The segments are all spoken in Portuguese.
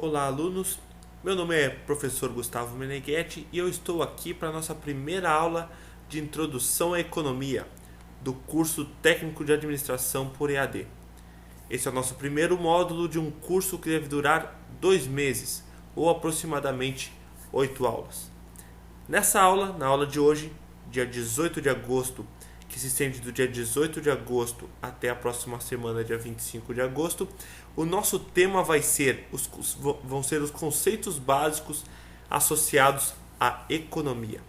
Olá, alunos. Meu nome é professor Gustavo Meneghetti e eu estou aqui para a nossa primeira aula de Introdução à Economia do curso Técnico de Administração por EAD. Esse é o nosso primeiro módulo de um curso que deve durar 2 meses, ou aproximadamente 8 aulas. Nessa aula, na aula de hoje, dia 18 de agosto, que se estende do dia 18 de agosto até a próxima semana, dia 25 de agosto, o nosso tema vão ser os conceitos básicos associados à economia.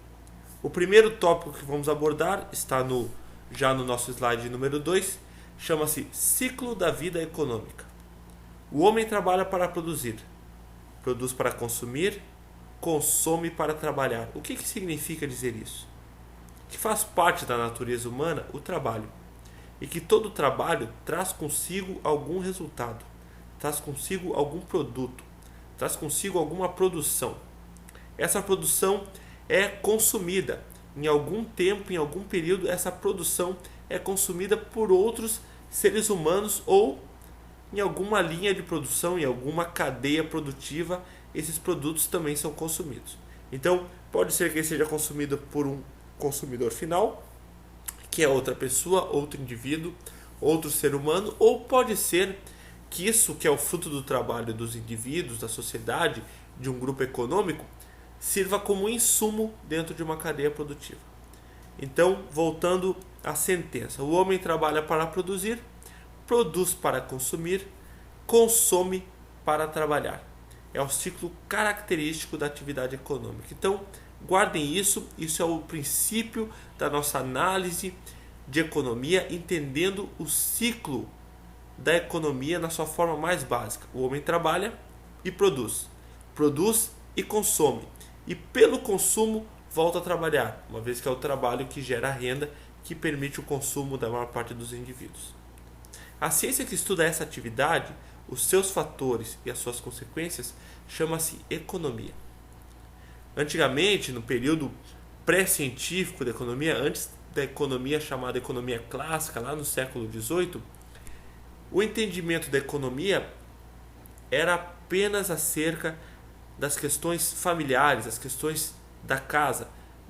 O primeiro tópico que vamos abordar está já no nosso slide número 2, chama-se Ciclo da Vida Econômica. O homem trabalha para produzir, produz para consumir, consome para trabalhar. O que significa dizer isso? Que faz parte da natureza humana o trabalho, e que todo trabalho traz consigo algum resultado, traz consigo algum produto, traz consigo alguma produção. Essa produção é consumida. Em algum tempo, em algum período, essa produção é consumida por outros seres humanos ou em alguma linha de produção, em alguma cadeia produtiva, esses produtos também são consumidos. Então, pode ser que ele seja consumido por um consumidor final, que é outra pessoa, outro indivíduo, outro ser humano, ou pode ser que isso que é o fruto do trabalho dos indivíduos, da sociedade, de um grupo econômico, sirva como insumo dentro de uma cadeia produtiva. Então, voltando à sentença, o homem trabalha para produzir, produz para consumir, consome para trabalhar. É o ciclo característico da atividade econômica. Então, guardem isso é o princípio da nossa análise de economia, entendendo o ciclo da economia na sua forma mais básica. O homem trabalha e produz e consome, e pelo consumo volta a trabalhar, uma vez que é o trabalho que gera a renda que permite o consumo da maior parte dos indivíduos. A ciência que estuda essa atividade, os seus fatores e as suas consequências, chama-se economia. Antigamente, no período pré-científico da economia, antes da economia chamada economia clássica, lá no século XVIII, o entendimento da economia era apenas acerca das questões familiares, as questões da casa,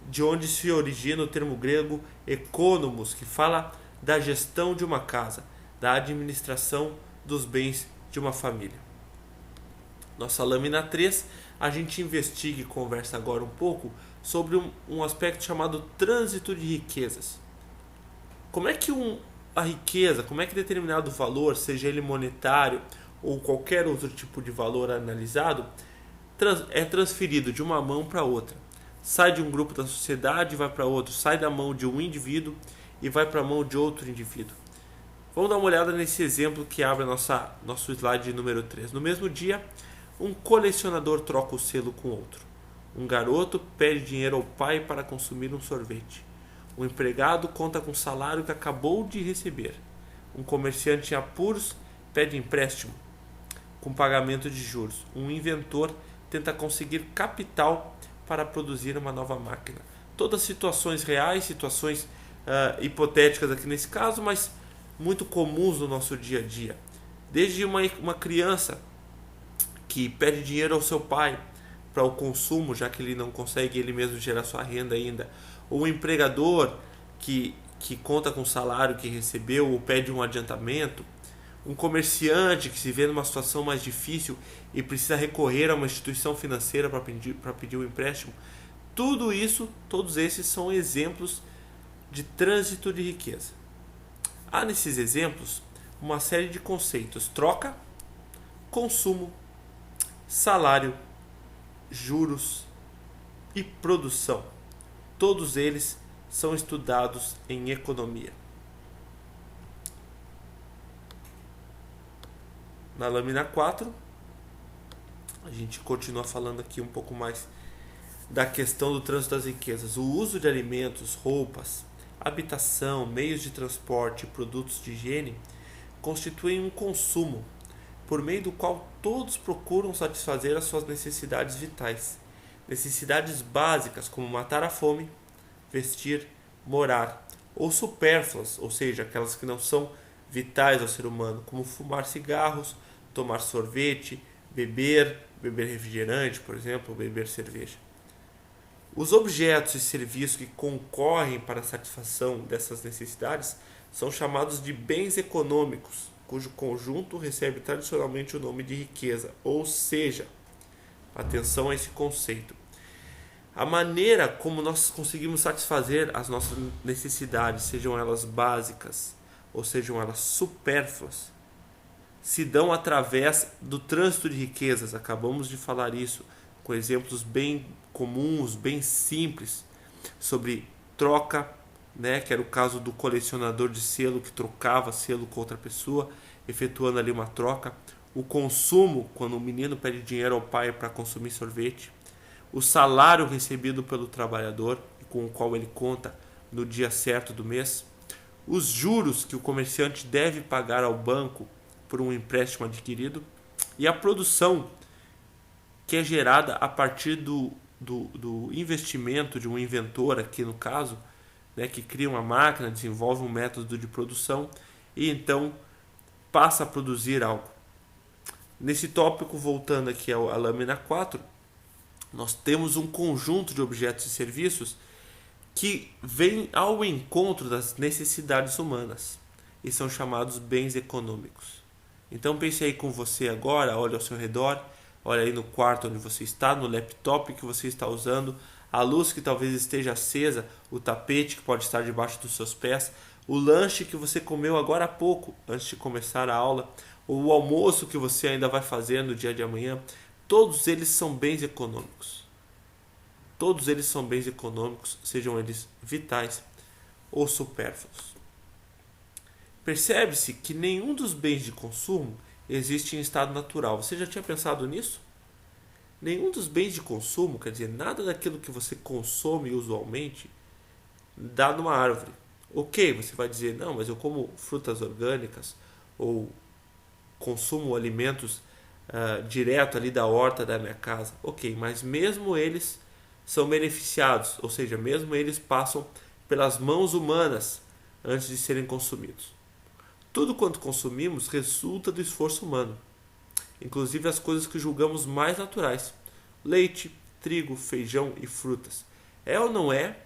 de onde se origina o termo grego economos, que fala da gestão de uma casa, da administração dos bens de uma família. Nossa lâmina 3, a gente investiga e conversa agora um pouco sobre um aspecto chamado trânsito de riquezas. Como é que a riqueza, como é que determinado valor, seja ele monetário ou qualquer outro tipo de valor analisado, é transferido de uma mão para outra? Sai de um grupo da sociedade e vai para outro, sai da mão de um indivíduo e vai para a mão de outro indivíduo. Vamos dar uma olhada nesse exemplo que abre nosso slide número 3. No mesmo dia, um colecionador troca o selo com outro. Um garoto pede dinheiro ao pai para consumir um sorvete. Um empregado conta com o salário que acabou de receber. Um comerciante em apuros pede empréstimo com pagamento de juros. Um inventor tenta conseguir capital para produzir uma nova máquina. Todas situações reais, situações hipotéticas aqui nesse caso, mas muito comuns no nosso dia a dia. Desde uma criança que pede dinheiro ao seu pai para o consumo, já que ele não consegue ele mesmo gerar sua renda ainda, ou um empregador que conta com o salário que recebeu ou pede um adiantamento, um comerciante que se vê numa situação mais difícil e precisa recorrer a uma instituição financeira para pedir um empréstimo. Todos esses são exemplos de trânsito de riqueza. Há nesses exemplos uma série de conceitos: troca, consumo, salário, juros e produção. Todos eles são estudados em economia. Na lâmina 4, a gente continua falando aqui um pouco mais da questão do trânsito das riquezas. O uso de alimentos, roupas, habitação, meios de transporte e produtos de higiene constituem um consumo, por meio do qual todos procuram satisfazer as suas necessidades vitais. Necessidades básicas como matar a fome, vestir, morar, ou supérfluas, ou seja, aquelas que não são vitais ao ser humano, como fumar cigarros, tomar sorvete, beber refrigerante, por exemplo, ou beber cerveja. Os objetos e serviços que concorrem para a satisfação dessas necessidades são chamados de bens econômicos, cujo conjunto recebe tradicionalmente o nome de riqueza, ou seja, atenção a esse conceito. A maneira como nós conseguimos satisfazer as nossas necessidades, sejam elas básicas ou sejam elas supérfluas, se dão através do trânsito de riquezas. Acabamos de falar isso com exemplos bem comuns, bem simples, sobre troca, que era o caso do colecionador de selo que trocava selo com outra pessoa, efetuando ali uma troca. O consumo, quando o menino pede dinheiro ao pai para consumir sorvete. O salário recebido pelo trabalhador, com o qual ele conta no dia certo do mês. Os juros que o comerciante deve pagar ao banco por um empréstimo adquirido. E a produção, que é gerada a partir do investimento de um inventor, aqui no caso, que cria uma máquina, desenvolve um método de produção e então passa a produzir algo. Nesse tópico, voltando aqui à lâmina 4, nós temos um conjunto de objetos e serviços que vêm ao encontro das necessidades humanas e são chamados bens econômicos. Então pense aí com você agora, olhe ao seu redor, olha aí no quarto onde você está, no laptop que você está usando, a luz que talvez esteja acesa, o tapete que pode estar debaixo dos seus pés, o lanche que você comeu agora há pouco, antes de começar a aula, ou o almoço que você ainda vai fazer no dia de amanhã. Todos eles são bens econômicos. Todos eles são bens econômicos, sejam eles vitais ou supérfluos. Percebe-se que nenhum dos bens de consumo existe em estado natural. Você já tinha pensado nisso? Nenhum dos bens de consumo, quer dizer, nada daquilo que você consome usualmente, dá numa árvore. Ok, você vai dizer, não, mas eu como frutas orgânicas ou consumo alimentos direto ali da horta da minha casa. Ok, mas mesmo eles são beneficiados, ou seja, mesmo eles passam pelas mãos humanas antes de serem consumidos. Tudo quanto consumimos resulta do esforço humano, inclusive as coisas que julgamos mais naturais: leite, trigo, feijão e frutas. É ou não é,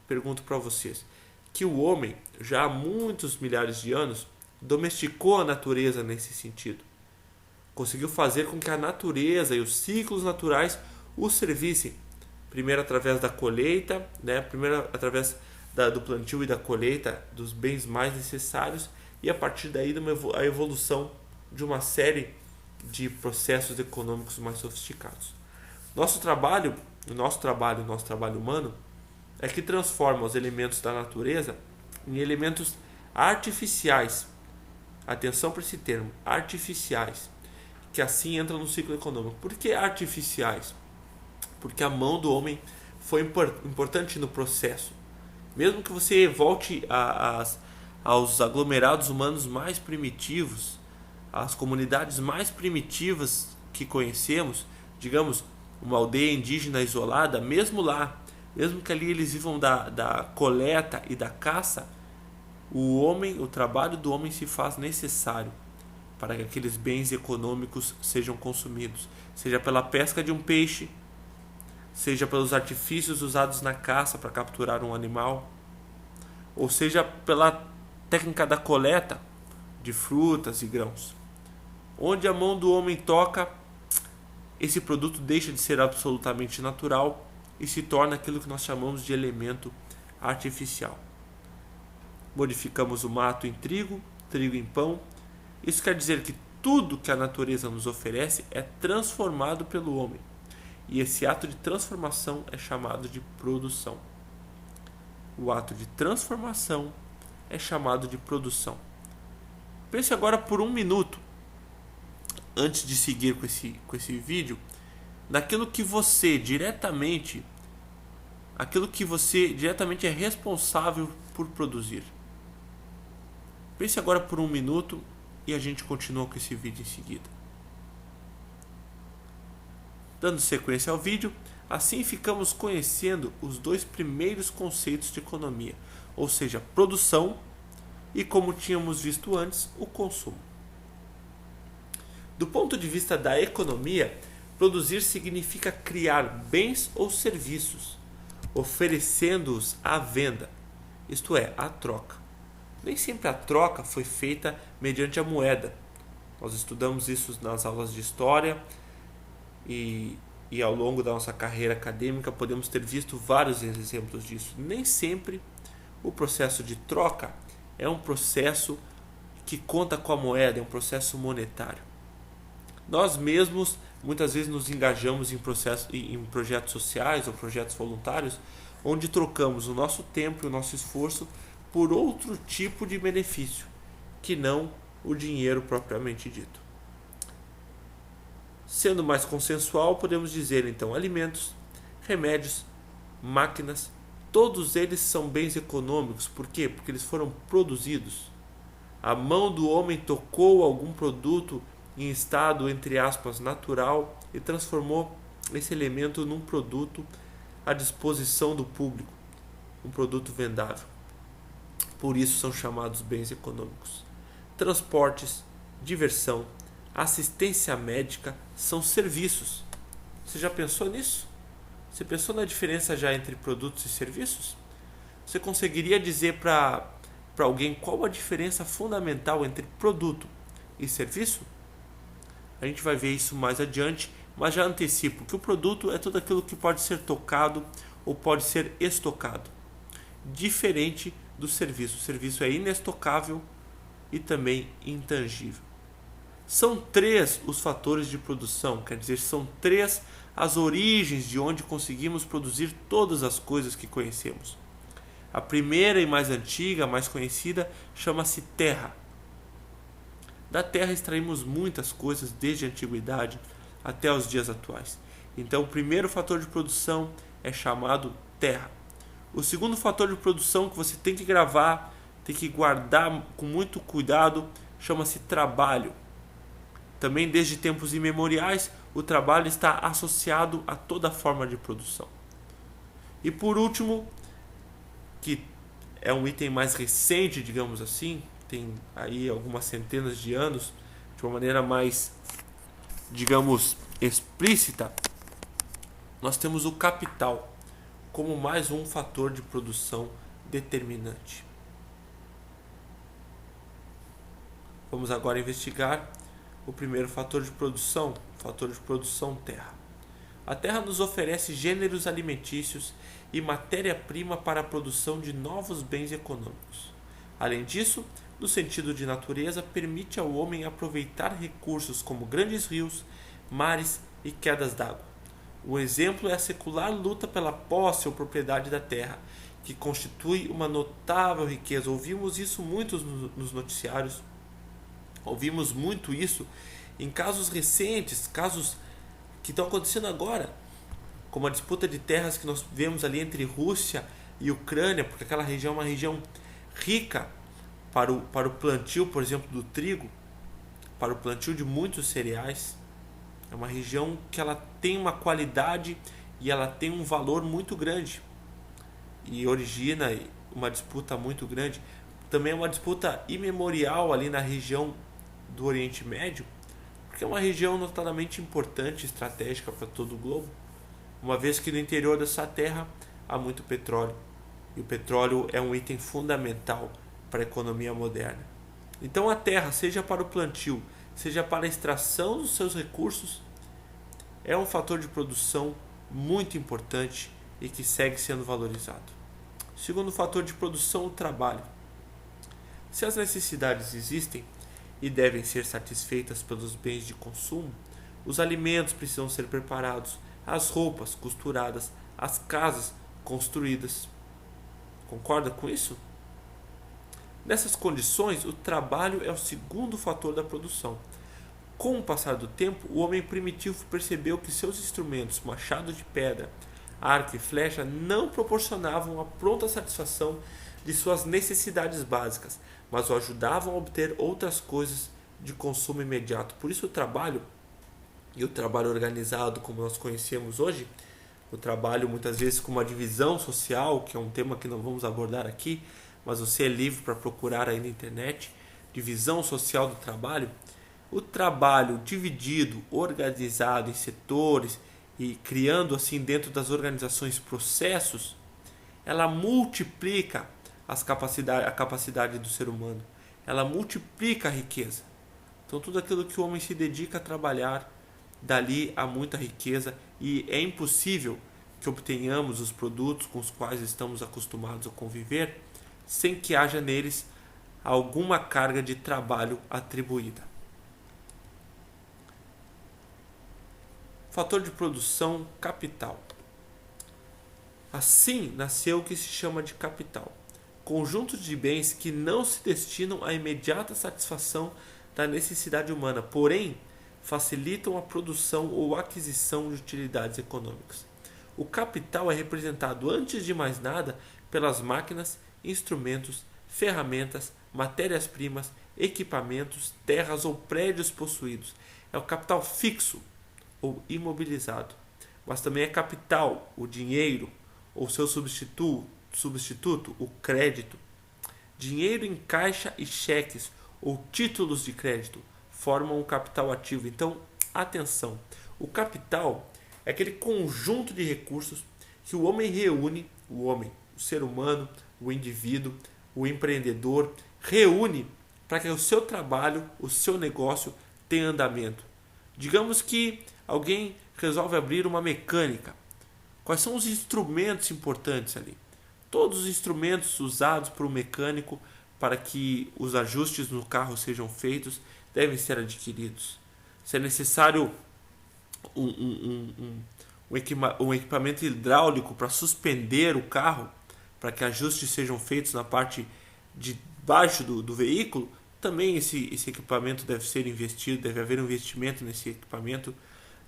pergunto para vocês, que o homem, já há muitos milhares de anos, domesticou a natureza nesse sentido? Conseguiu fazer com que a natureza e os ciclos naturais o servissem, primeiro através da colheita, primeiro através do plantio e da colheita dos bens mais necessários, e a partir daí a evolução de uma série de processos econômicos mais sofisticados. Nosso trabalho humano é que transforma os elementos da natureza em elementos artificiais. Atenção para esse termo, artificiais, que assim entram no ciclo econômico. Por que artificiais? Porque a mão do homem foi importante no processo. Mesmo que você volte aos aglomerados humanos mais primitivos, às comunidades mais primitivas que conhecemos, digamos, uma aldeia indígena isolada, mesmo lá, mesmo que ali eles vivam da coleta e da caça, o trabalho do homem se faz necessário para que aqueles bens econômicos sejam consumidos, seja pela pesca de um peixe, seja pelos artifícios usados na caça para capturar um animal, ou seja pela técnica da coleta de frutas e grãos. Onde a mão do homem toca, esse produto deixa de ser absolutamente natural e se torna aquilo que nós chamamos de elemento artificial. Modificamos o mato em trigo, trigo em pão. Isso quer dizer que tudo que a natureza nos oferece é transformado pelo homem. E esse ato de transformação é chamado de produção. O ato de transformação é chamado de produção. Pense agora por um minuto, antes de seguir com esse vídeo, naquilo que você diretamente é responsável por produzir. Pense agora por um minuto e a gente continua com esse vídeo em seguida. Dando sequência ao vídeo, assim ficamos conhecendo os dois primeiros conceitos de economia, ou seja, produção e, como tínhamos visto antes, o consumo. Do ponto de vista da economia, produzir significa criar bens ou serviços, oferecendo-os à venda, isto é, à troca. Nem sempre a troca foi feita mediante a moeda. Nós estudamos isso nas aulas de história e ao longo da nossa carreira acadêmica podemos ter visto vários exemplos disso. Nem sempre o processo de troca é um processo que conta com a moeda, é um processo monetário. Nós mesmos muitas vezes nos engajamos em projetos sociais ou projetos voluntários onde trocamos o nosso tempo e o nosso esforço por outro tipo de benefício, que não o dinheiro propriamente dito. Sendo mais consensual, podemos dizer então alimentos, remédios, máquinas, todos eles são bens econômicos. Por quê? Porque eles foram produzidos. A mão do homem tocou algum produto em estado, entre aspas, natural e transformou esse elemento num produto à disposição do público, um produto vendável. Por isso são chamados bens econômicos. Transportes, diversão, assistência médica são serviços. Você já pensou nisso? Você pensou na diferença já entre produtos e serviços? Você conseguiria dizer para alguém qual a diferença fundamental entre produto e serviço? A gente vai ver isso mais adiante, mas já antecipo que o produto é tudo aquilo que pode ser tocado ou pode ser estocado. Diferente do serviço. O serviço é inestocável e também intangível. São 3 os fatores de produção, quer dizer, são 3 as origens de onde conseguimos produzir todas as coisas que conhecemos. A primeira e mais antiga, mais conhecida, chama-se terra. Da terra extraímos muitas coisas desde a antiguidade até os dias atuais. Então, o primeiro fator de produção é chamado terra. O segundo fator de produção que você tem que gravar, tem que guardar com muito cuidado, chama-se trabalho. Também desde tempos imemoriais, o trabalho está associado a toda forma de produção. E por último, que é um item mais recente, digamos assim, tem aí algumas centenas de anos, de uma maneira mais, digamos, explícita, nós temos o capital como mais um fator de produção determinante. Vamos agora investigar o primeiro fator de produção, o fator de produção terra. A terra nos oferece gêneros alimentícios e matéria-prima para a produção de novos bens econômicos. Além disso, no sentido de natureza, permite ao homem aproveitar recursos como grandes rios, mares e quedas d'água. Um exemplo é a secular luta pela posse ou propriedade da terra, que constitui uma notável riqueza. Ouvimos isso muito nos noticiários, ouvimos muito isso em casos recentes, casos que estão acontecendo agora, como a disputa de terras que nós vemos ali entre Rússia e Ucrânia, porque aquela região é uma região rica para o plantio, por exemplo, do trigo, para o plantio de muitos cereais. É uma região que ela tem uma qualidade e ela tem um valor muito grande e origina uma disputa muito grande. Também é uma disputa imemorial ali na região do Oriente Médio, porque é uma região notadamente importante e estratégica para todo o globo, uma vez que no interior dessa terra há muito petróleo, e o petróleo é um item fundamental para a economia moderna. Então a terra, seja para o plantio, seja para a extração dos seus recursos, é um fator de produção muito importante e que segue sendo valorizado. Segundo fator de produção, o trabalho. Se as necessidades existem e devem ser satisfeitas pelos bens de consumo, os alimentos precisam ser preparados, as roupas costuradas, as casas construídas. Concorda com isso? Nessas condições, o trabalho é o segundo fator da produção. Com o passar do tempo, o homem primitivo percebeu que seus instrumentos, machado de pedra, arco e flecha, não proporcionavam a pronta satisfação de suas necessidades básicas, mas o ajudavam a obter outras coisas de consumo imediato. Por isso o trabalho, e o trabalho organizado como nós conhecemos hoje, o trabalho muitas vezes com uma divisão social, que é um tema que não vamos abordar aqui, mas você é livre para procurar aí na internet, divisão social do trabalho, O trabalho dividido, organizado em setores e criando assim dentro das organizações processos, ela multiplica a capacidade do ser humano. Ela multiplica a riqueza. Então tudo aquilo que o homem se dedica a trabalhar, dali há muita riqueza e é impossível que obtenhamos os produtos com os quais estamos acostumados a conviver sem que haja neles alguma carga de trabalho atribuída. Fator de produção, capital. Assim nasceu o que se chama de capital, conjunto de bens que não se destinam à imediata satisfação da necessidade humana, porém facilitam a produção ou aquisição de utilidades econômicas. O capital é representado, antes de mais nada, pelas máquinas, instrumentos, ferramentas, matérias-primas, equipamentos, terras ou prédios possuídos. É o capital fixo ou imobilizado. Mas também é capital, o dinheiro, ou seu substituto, o crédito. Dinheiro em caixa e cheques ou títulos de crédito formam um capital ativo. Então, atenção, o capital é aquele conjunto de recursos que o homem reúne, o ser humano, o indivíduo, o empreendedor, reúne para que o seu trabalho, o seu negócio tenha andamento. Digamos que alguém resolve abrir uma mecânica. Quais são os instrumentos importantes ali? Todos os instrumentos usados por um mecânico para que os ajustes no carro sejam feitos devem ser adquiridos. Se é necessário um equipamento hidráulico para suspender o carro, para que ajustes sejam feitos na parte de baixo do veículo, também esse equipamento deve ser investido, deve haver um investimento nesse equipamento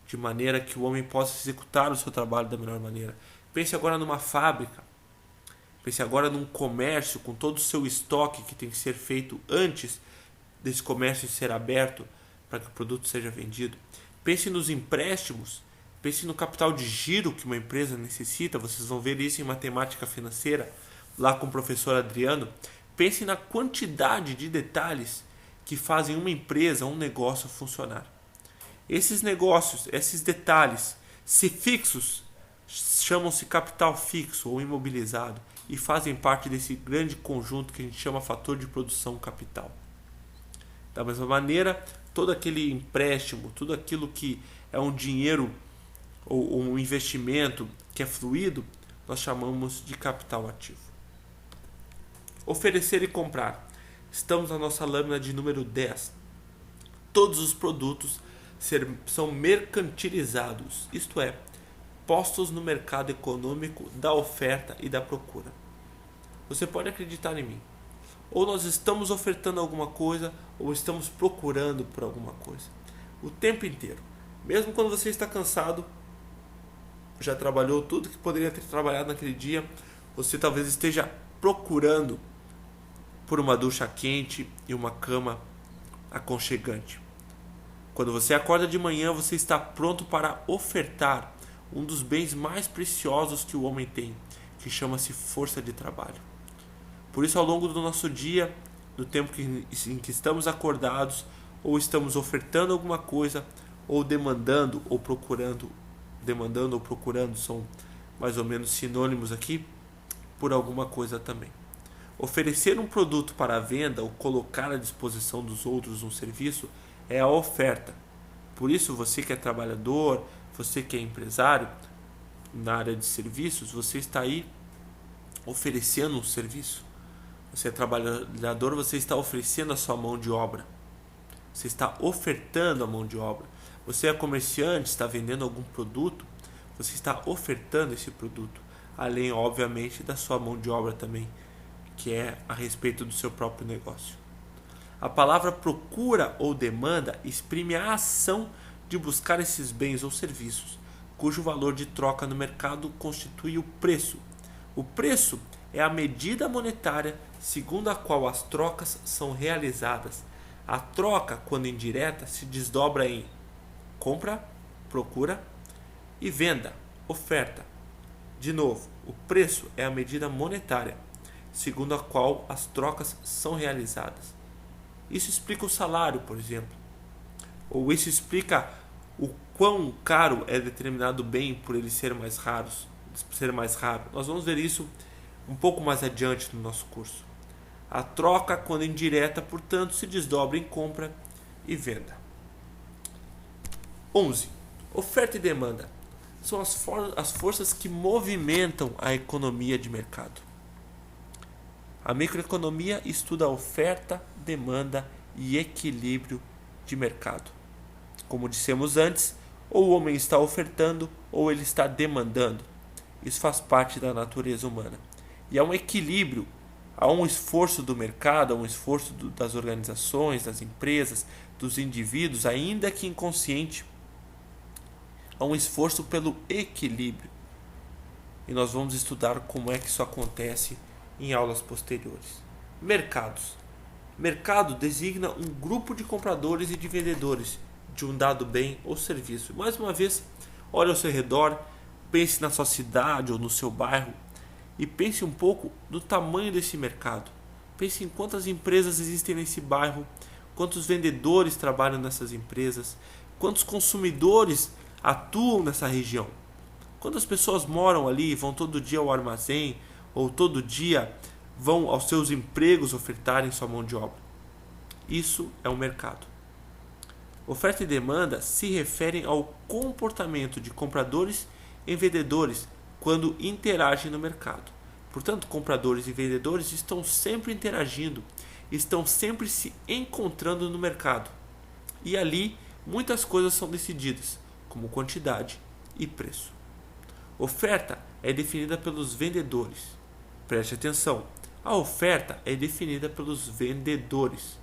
de maneira que o homem possa executar o seu trabalho da melhor maneira. Pense agora numa fábrica, pense agora num comércio com todo o seu estoque que tem que ser feito antes desse comércio ser aberto para que o produto seja vendido. Pense nos empréstimos, pense no capital de giro que uma empresa necessita, vocês vão ver isso em matemática financeira, lá com o professor Adriano. Pense na quantidade de detalhes que fazem uma empresa, um negócio funcionar. Esses negócios, esses detalhes, se fixos, chamam-se capital fixo ou imobilizado e fazem parte desse grande conjunto que a gente chama fator de produção capital. Da mesma maneira, todo aquele empréstimo, tudo aquilo que é um dinheiro ou um investimento que é fluido, nós chamamos de capital ativo. Oferecer e comprar. Estamos na nossa lâmina de número 10. Todos os produtos são mercantilizados, isto é, postos no mercado econômico da oferta e da procura. Você pode acreditar em mim. Ou nós estamos ofertando alguma coisa, ou estamos procurando por alguma coisa. O tempo inteiro. Mesmo quando você está cansado, já trabalhou tudo que poderia ter trabalhado naquele dia, você talvez esteja procurando por uma ducha quente e uma cama aconchegante. Quando você acorda de manhã, você está pronto para ofertar um dos bens mais preciosos que o homem tem, que chama-se força de trabalho. Por isso, ao longo do nosso dia, no tempo em que estamos acordados, ou estamos ofertando alguma coisa, ou demandando ou procurando são mais ou menos sinônimos aqui, por alguma coisa também. Oferecer um produto para a venda ou colocar à disposição dos outros um serviço é a oferta. Por isso, você que é trabalhador, você que é empresário na área de serviços, você está aí oferecendo um serviço. Você é trabalhador, você está oferecendo a sua mão de obra. Você está ofertando a mão de obra. Você é comerciante, está vendendo algum produto, você está ofertando esse produto. Além, obviamente, da sua mão de obra também, que é a respeito do seu próprio negócio. A palavra procura ou demanda exprime a ação de buscar esses bens ou serviços, cujo valor de troca no mercado constitui o preço. O preço é a medida monetária segundo a qual as trocas são realizadas. A troca, quando indireta, se desdobra em compra, procura e venda, oferta. De novo, o preço é a medida monetária segundo a qual as trocas são realizadas. Isso explica o salário, por exemplo. Ou isso explica o quão caro é determinado bem por ele ser mais raro. Nós vamos ver isso um pouco mais adiante no nosso curso. A troca, quando indireta, portanto, se desdobra em compra e venda. 11. Oferta e demanda são as forças que movimentam a economia de mercado. A microeconomia estuda a oferta, demanda e equilíbrio de mercado. Como dissemos antes, ou o homem está ofertando ou ele está demandando. Isso faz parte da natureza humana. E há um equilíbrio, há um esforço do mercado, há um esforço das organizações, das empresas, dos indivíduos, ainda que inconsciente, há um esforço pelo equilíbrio. E nós vamos estudar como é que isso acontece em aulas posteriores. Mercados. Mercado designa um grupo de compradores e de vendedores de um dado bem ou serviço. Mais uma vez, olhe ao seu redor, pense na sua cidade ou no seu bairro e pense um pouco do tamanho desse mercado. Pense em quantas empresas existem nesse bairro, quantos vendedores trabalham nessas empresas, quantos consumidores atuam nessa região. Quantas pessoas moram ali, vão todo dia ao armazém ou todo dia vão aos seus empregos ofertarem sua mão de obra. Isso é um mercado. Oferta e demanda se referem ao comportamento de compradores e vendedores quando interagem no mercado. Portanto, compradores e vendedores estão sempre interagindo, estão sempre se encontrando no mercado. E ali muitas coisas são decididas, como quantidade e preço. Oferta é definida pelos vendedores. Preste atenção, a oferta é definida pelos vendedores.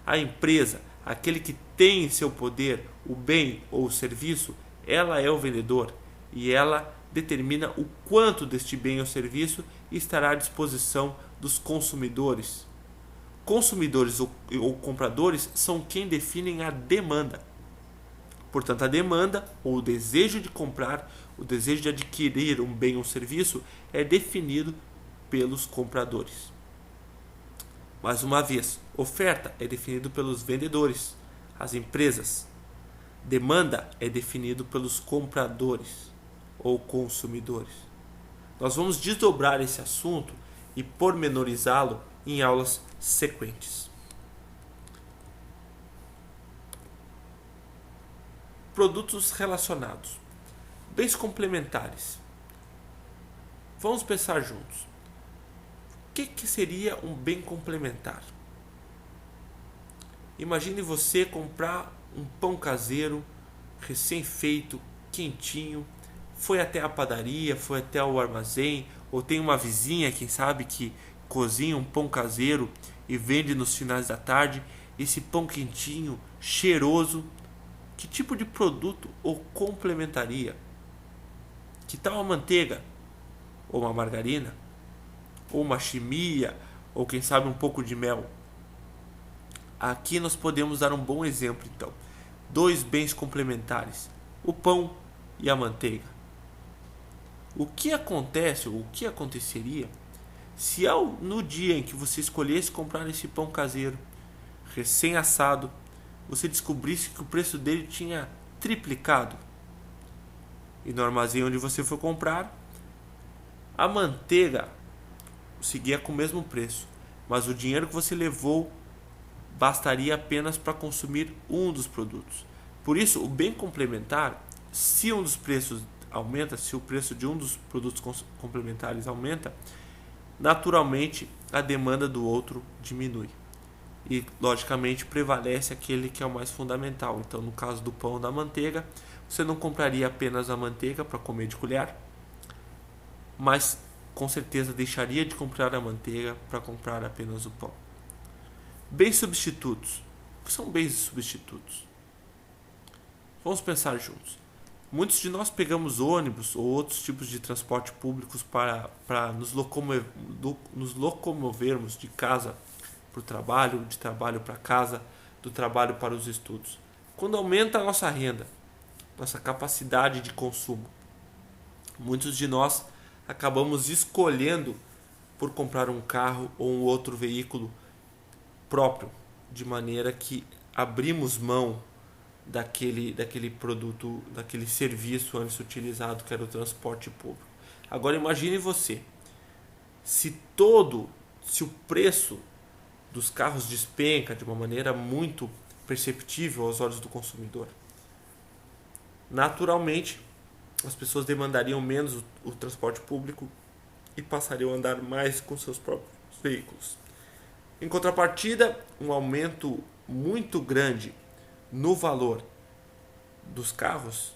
A empresa, aquele que tem em seu poder o bem ou o serviço, ela é o vendedor e ela determina o quanto deste bem ou serviço estará à disposição dos consumidores. Consumidores ou compradores são quem definem a demanda. Portanto, a demanda, ou o desejo de comprar, o desejo de adquirir um bem ou serviço, é definido pelos compradores. Mais uma vez, oferta é definido pelos vendedores, as empresas. Demanda é definido pelos compradores ou consumidores. Nós vamos desdobrar esse assunto e pormenorizá-lo em aulas sequentes. Produtos relacionados. Bens complementares. Vamos pensar juntos. O que seria um bem complementar? Imagine você comprar um pão caseiro, recém-feito, quentinho, foi até a padaria, foi até o armazém, ou tem uma vizinha, quem sabe, que cozinha um pão caseiro e vende nos finais da tarde, esse pão quentinho, cheiroso. Que tipo de produto o complementaria? Que tal uma manteiga? Ou uma margarina? Ou uma chimia? Ou quem sabe um pouco de mel? Aqui nós podemos dar um bom exemplo então. Dois bens complementares, o pão e a manteiga. O que acontece, ou o que aconteceria, se no dia em que você escolhesse comprar esse pão caseiro, recém-assado, você descobrisse que o preço dele tinha triplicado? E no armazém onde você foi comprar, a manteiga seguia com o mesmo preço, mas o dinheiro que você levou bastaria apenas para consumir um dos produtos. Por isso, o bem complementar, se um dos preços aumenta, se o preço de um dos produtos complementares aumenta, naturalmente a demanda do outro diminui. E, logicamente, prevalece aquele que é o mais fundamental. Então, no caso do pão ou da manteiga, você não compraria apenas a manteiga para comer de colher, mas com certeza deixaria de comprar a manteiga para comprar apenas o pão. Bens substitutos. O que são bens substitutos? Vamos pensar juntos. Muitos de nós pegamos ônibus ou outros tipos de transporte públicos para nos locomovermos de casa para o trabalho, de trabalho para casa, do trabalho para os estudos. Quando aumenta a nossa renda, nossa capacidade de consumo, muitos de nós acabamos escolhendo por comprar um carro ou um outro veículo próprio, de maneira que abrimos mão daquele produto, daquele serviço antes utilizado, que era o transporte público. Agora imagine você, se o preço dos carros despenca de uma maneira muito perceptível aos olhos do consumidor, naturalmente as pessoas demandariam menos o transporte público e passariam a andar mais com seus próprios veículos. Em contrapartida, um aumento muito grande no valor dos carros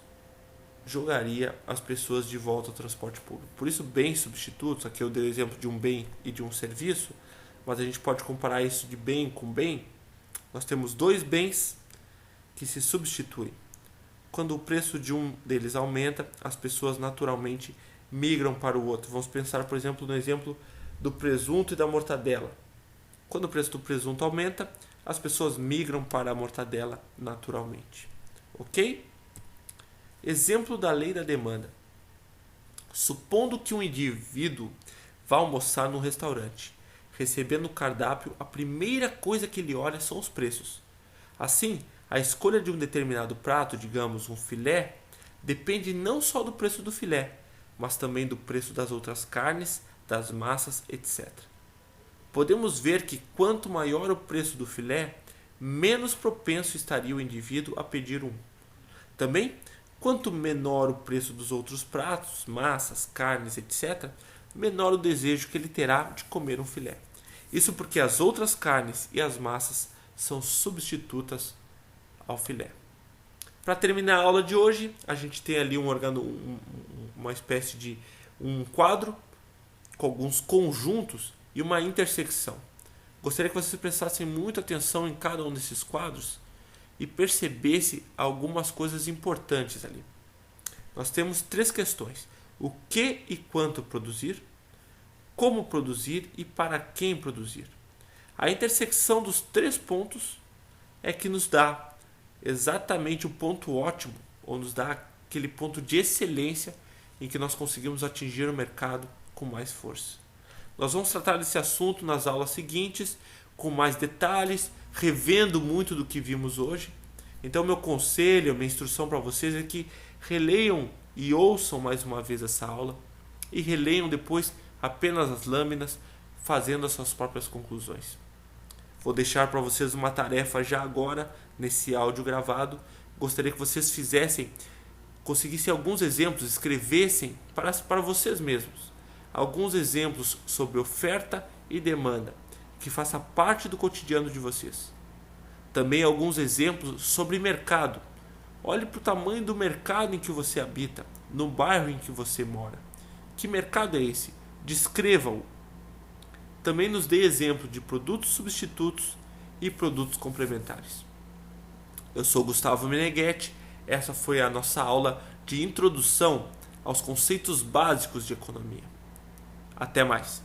jogaria as pessoas de volta ao transporte público. Por isso, bens substitutos, aqui eu dei o exemplo de um bem e de um serviço, mas a gente pode comparar isso de bem com bem. Nós temos dois bens que se substituem. Quando o preço de um deles aumenta, as pessoas naturalmente migram para o outro. Vamos pensar, por exemplo, no exemplo do presunto e da mortadela. Quando o preço do presunto aumenta, as pessoas migram para a mortadela naturalmente. Ok? Exemplo da lei da demanda. Supondo que um indivíduo vá almoçar num restaurante, recebendo no cardápio, a primeira coisa que ele olha são os preços. Assim, a escolha de um determinado prato, digamos um filé, depende não só do preço do filé, mas também do preço das outras carnes, das massas, etc. Podemos ver que quanto maior o preço do filé, menos propenso estaria o indivíduo a pedir um. Também, quanto menor o preço dos outros pratos, massas, carnes, etc., menor o desejo que ele terá de comer um filé. Isso porque as outras carnes e as massas são substitutas ao filé. Para terminar a aula de hoje, a gente tem ali uma espécie de um quadro com alguns conjuntos e uma intersecção. Gostaria que vocês prestassem muita atenção em cada um desses quadros e percebesse algumas coisas importantes ali. Nós temos 3 questões: o que e quanto produzir, como produzir e para quem produzir. A intersecção dos 3 pontos é que nos dá exatamente o ponto ótimo, ou nos dá aquele ponto de excelência em que nós conseguimos atingir o mercado com mais força. Nós vamos tratar desse assunto nas aulas seguintes, com mais detalhes, revendo muito do que vimos hoje. Então, meu conselho, minha instrução para vocês é que releiam e ouçam mais uma vez essa aula e releiam depois apenas as lâminas, fazendo as suas próprias conclusões. Vou deixar para vocês uma tarefa já agora, nesse áudio gravado. Gostaria que vocês conseguissem alguns exemplos, escrevessem para vocês mesmos alguns exemplos sobre oferta e demanda, que faça parte do cotidiano de vocês. Também alguns exemplos sobre mercado. Olhe para o tamanho do mercado em que você habita, no bairro em que você mora. Que mercado é esse? Descreva-o. Também nos dê exemplo de produtos substitutos e produtos complementares. Eu sou Gustavo Meneghetti. Essa foi a nossa aula de introdução aos conceitos básicos de economia. Até mais!